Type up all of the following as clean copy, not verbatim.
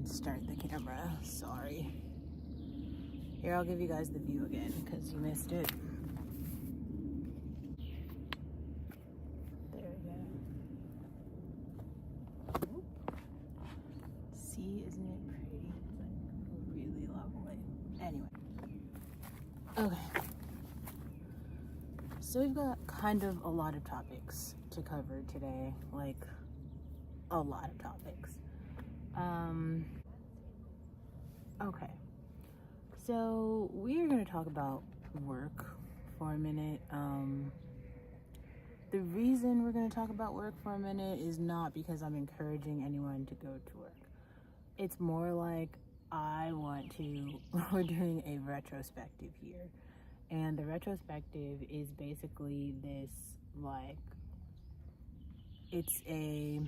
start the camera. Sorry. Here, I'll give you guys the view again because you missed it. There we go. See, isn't it pretty? It's like really lovely. Anyway. Okay. So we've got kind of a lot of topics to cover today. Like, a lot of topics. Okay. So we are going to talk about work for a minute. The reason we're going to talk about work for a minute is not because I'm encouraging anyone to go to work. It's more like we're doing a retrospective here. And the retrospective is basically this, like, it's a,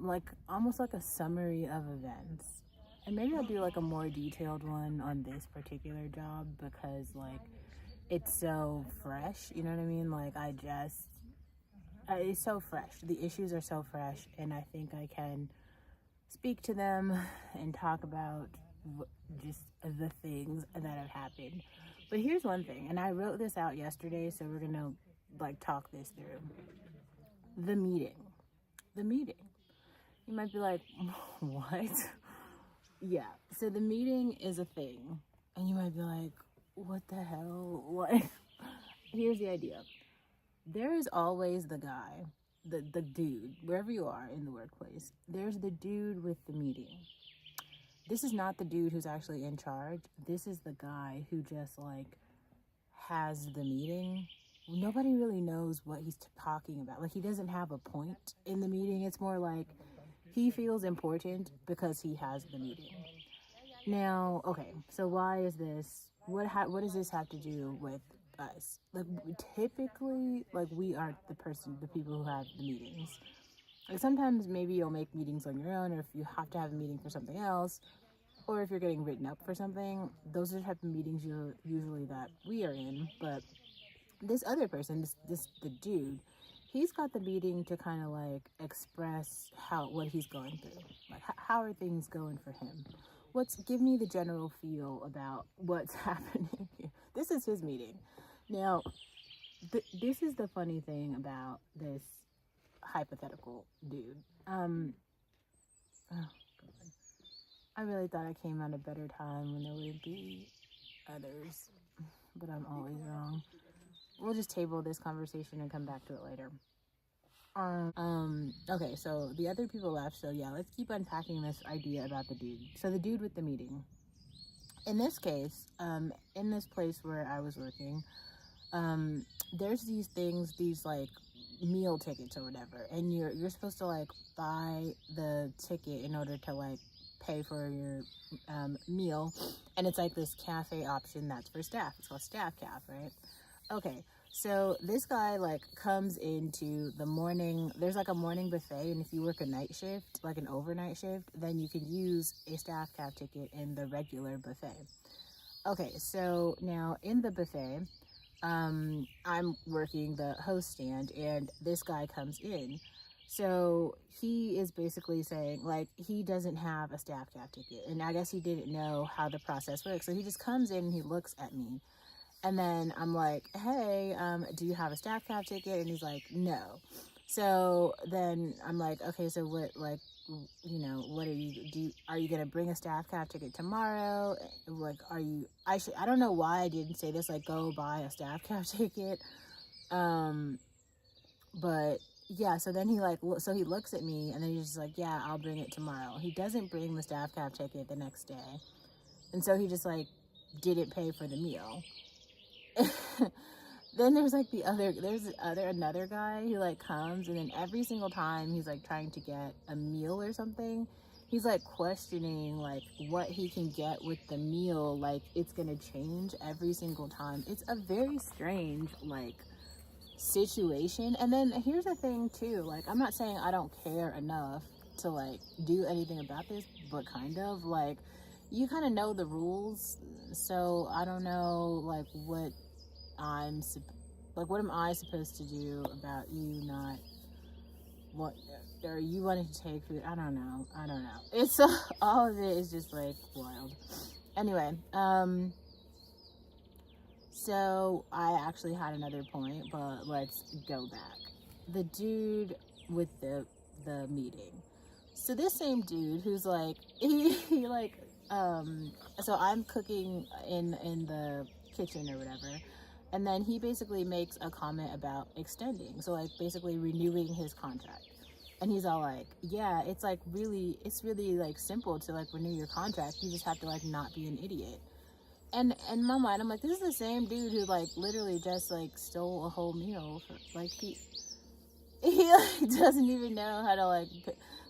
like, almost like a summary of events. And maybe I'll do like a more detailed one on this particular job because, like, it's so fresh, you know what I mean? Like, it's so fresh. The issues are so fresh, and I think I can speak to them and talk about just the things that have happened. But here's one thing, and I wrote this out yesterday, so we're gonna like talk this through. The meeting. You might be like, what? Yeah, so the meeting is a thing, and you might be like, what the hell? What? Here's the idea. There is always the guy, the dude, wherever you are in the workplace, there's the dude with the meeting. This is not the dude who's actually in charge. This is the guy who just, like, has the meeting. Nobody really knows what he's talking about. Like, he doesn't have a point in the meeting. It's more like he feels important because he has the meeting. Now, okay, so why is this? What does this have to do with us? Like, typically, like, we are the people who have the meetings. Like, sometimes maybe you'll make meetings on your own, or if you have to have a meeting for something else, or if you're getting written up for something. Those are the type of meetings usually that we are in. But this other person, the dude, he's got the meeting to kind of like express what he's going through. Like, how are things going for him? Give me the general feel about what's happening here. This is his meeting. Now, this is the funny thing about this hypothetical dude. Oh, God. I really thought I came at a better time when there would be others, but I'm always wrong. We'll just table this conversation and come back to it later. Okay, so the other people left, so yeah, let's keep unpacking this idea about the dude. So the dude with the meeting. In this case, in this place where I was working, there's these like meal tickets or whatever, and you're supposed to like buy the ticket in order to like pay for your meal, and it's like this cafe option that's for staff. It's called Staff Caf, right? Okay, so this guy like comes into the morning. There's like a morning buffet, and if you work a night shift, like an overnight shift, then you can use a Staff Caf ticket in the regular buffet. Okay, so now in the buffet, I'm working the host stand, and this guy comes in. So he is basically saying, like, he doesn't have a Staff Caf ticket, and I guess he didn't know how the process works. So he just comes in and he looks at me, and then I'm like, hey, do you have a Staff Caf ticket? And he's like, no. So then I'm like, okay, so what, like, you know, what are you gonna bring a Staff Caf ticket tomorrow? Like, I don't know why I didn't say this, like, go buy a Staff Caf ticket. But yeah, so then he looks at me, and then he's just like, yeah, I'll bring it tomorrow. He doesn't bring the Staff Caf ticket the next day. And so he just like didn't pay for the meal. Then there's like another guy who like comes, and then every single time he's like trying to get a meal or something, he's like questioning like what he can get with the meal, like it's gonna change every single time. It's a very strange like situation. And then here's the thing too, like, I'm not saying I don't care enough to like do anything about this, but kind of like, you kind of know the rules, so I don't know like what am I supposed to do about you not or you wanted to take food. I don't know. It's all of it is just like wild. Anyway, so I actually had another point, but let's go back. The dude with the meeting. So this same dude who's like he like so I'm cooking in the kitchen or whatever, and then he basically makes a comment about extending, so like basically renewing his contract. And he's all like, yeah, it's really like simple to like renew your contract. You just have to like not be an idiot. And in my mind, I'm like, this is the same dude who like literally just like stole a whole meal. Like he like doesn't even know how to like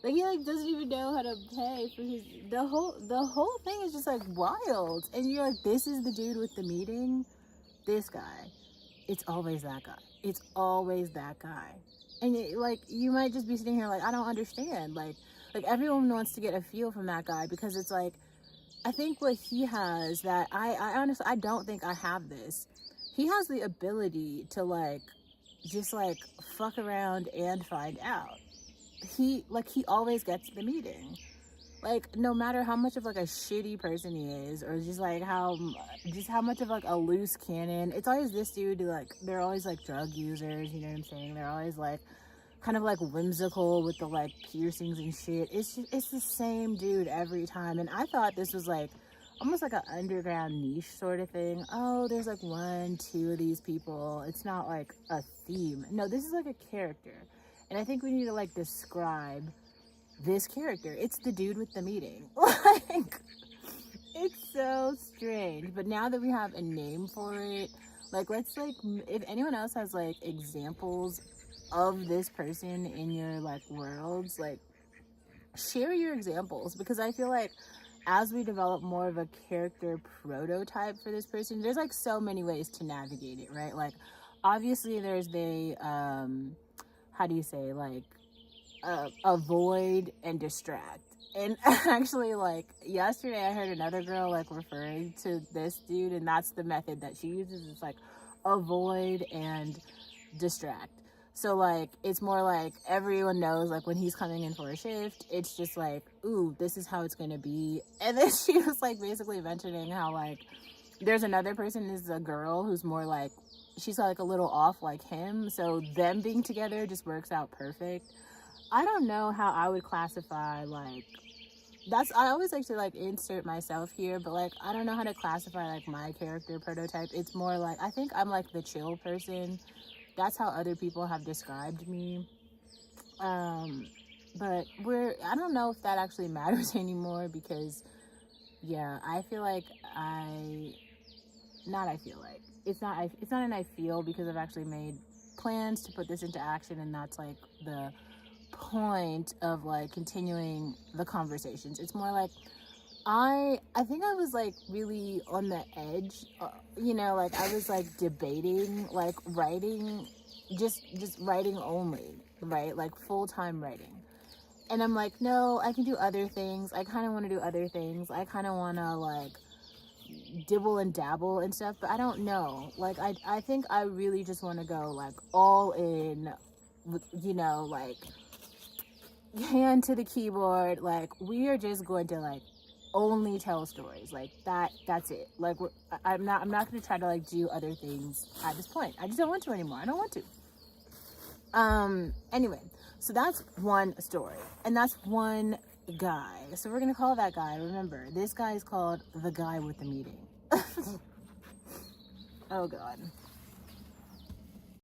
he like doesn't even know how to pay for his the whole thing is just like wild. And you're like, this is the dude with the meeting. This guy, it's always that guy. It's always that guy. And like you might just be sitting here like, I don't understand. Like everyone wants to get a feel from that guy, because it's like, I think what he has that I honestly, I don't think I have this. He has the ability to like just like fuck around and find out. He always gets the meeting. Like, no matter how much of like a shitty person he is, or just like how much of like a loose cannon, it's always this dude who like, they're always like drug users, you know what I'm saying? They're always like kind of like whimsical with the like piercings and shit. It's the same dude every time. And I thought this was like almost like an underground niche sort of thing. Oh, there's like 1, 2 of these people. It's not like a theme. No, this is like a character. And I think we need to like describe this character. It's the dude with the meeting. Like, it's so strange. But now that we have a name for it, like, let's like, if anyone else has like examples of this person in your like worlds, like share your examples, because I feel like as we develop more of a character prototype for this person, there's like so many ways to navigate it, right? Like obviously there's the how do you say, like avoid and distract. And actually, like yesterday I heard another girl like referring to this dude, and that's the method that she uses. It's like avoid and distract. So like it's more like everyone knows like when he's coming in for a shift, it's just like, ooh, this is how it's gonna be. And then she was like basically mentioning how like there's another person, is a girl who's more like, she's like a little off like him, so them being together just works out perfect. I don't know how I would classify like I always like to like insert myself here, but like I don't know how to classify like my character prototype. It's more like, I think I'm like the chill person. That's how other people have described me. But I don't know if that actually matters anymore, because yeah, I feel like it's not an I feel, because I've actually made plans to put this into action, and that's like the point of like continuing the conversations. It's more like I think I was like really on the edge, you know, like I was like debating like writing, just writing only, right? Like full-time writing. And I'm like, no, I can do other things. I kind of want to do other things. I kind of want to like dibble and dabble and stuff, but I don't know. Like I think I really just want to go like all in, you know, like hand to the keyboard. Like we are just going to like only tell stories, like that's it. Like I'm not going to try to like do other things at this point. I just don't want to anymore. I don't want to. Anyway, so that's one story, and that's one guy. So we're gonna call that guy, remember, this guy is called the guy with the meeting. Oh god.